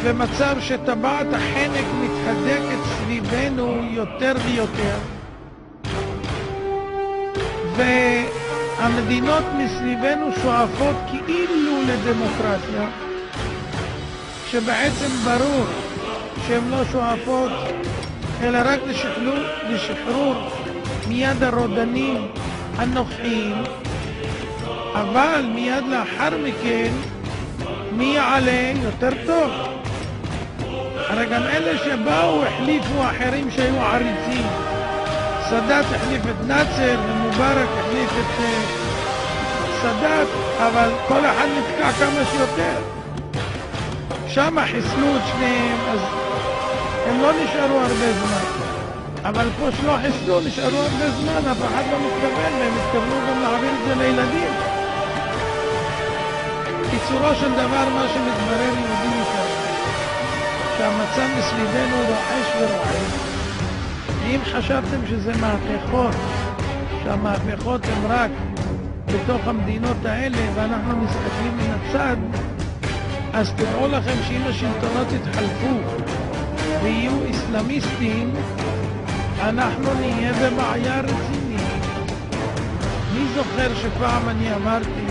ומצב שטבעת החנק מתהדקת סביבנו יותר ויותר, והמדינות מסביבנו שואפות כאילו לדמוקרטיה, שבעצם ברור שהן לא שואפות אלא רק לשחרור מיד הרודנים הנוחים, אבל מיד לאחר מכן מי יעלה יותר טוב. הרי גם אלה שבאו החליפו אחרים שהיו עריצים. סאדאת החליף את נאצר ומובארק החליף את סאדאת, אבל כל אחד נתקע כמה שיותר. שם חיסלו את שניהם, אז הם לא נשארו הרבה זמן. אבל פה שלא חיסלו, נשארו הרבה זמן, אף אחד לא מתכוון, והם התכוונו גם להעביר את זה לילדים. קיצורו של דבר, מה שמתברר יהודים כאן, שהמצב מסביבנו רועש ורועש. אם חשבתם שזה מהפכות, שהמהפכות הן רק בתוך המדינות האלה ואנחנו מסתכלים מן הצד, אז תדעו לכם שאם השלטונות יתחלפו ויהיו אסלאמיסטים, אנחנו נהיה בבעיה רצינית. מי זוכר שפעם אני אמרתי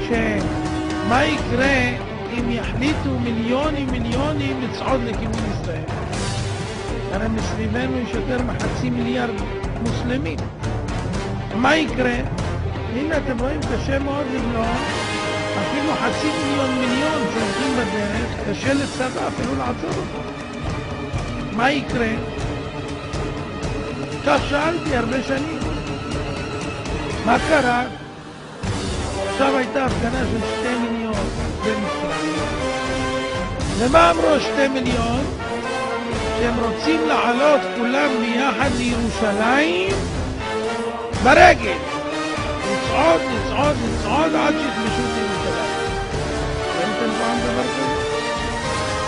שמה יקרה אם יחליטו מיליונים לצעוד לכיוון ישראל? הרי מסביבנו יש יותר מחצי מיליארד מוסלמים. מה יקרה? הנה אתם רואים, קשה מאוד לבלוע, אפילו חצי מיליון שהולכים בדרך, קשה לצבא אפילו לעצור אותו. מה יקרה? כך שאלתי הרבה שנים. מה קרה? עכשיו הייתה הפגנה של 2 מיליון במצרים. ומה אמרו 2 מיליון? שהם רוצים לעלות כולם ביחד לירושלים ברגל. לצעוד עד שיכבשו את ירושלים. ראיתם פעם דבר כזה?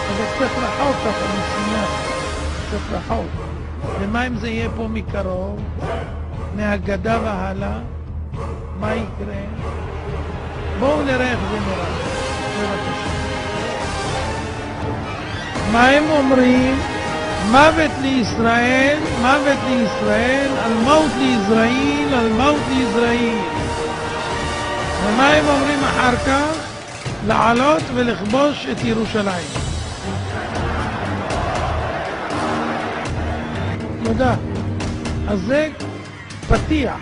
אבל צריך רחוק ככה מסיני. צריך רחוק. ומה אם זה יהיה פה מקרוב? מהגדה והלאה? מה יקרה? בואו נראה איך זה נראה. בבקשה. מה הם אומרים? מוות לישראל, מוות לישראל, על מות לישראל, על מות לישראל. ומה הם אומרים אחר כך? לעלות ולכבוש את ירושלים. תודה. אז זה פתיח.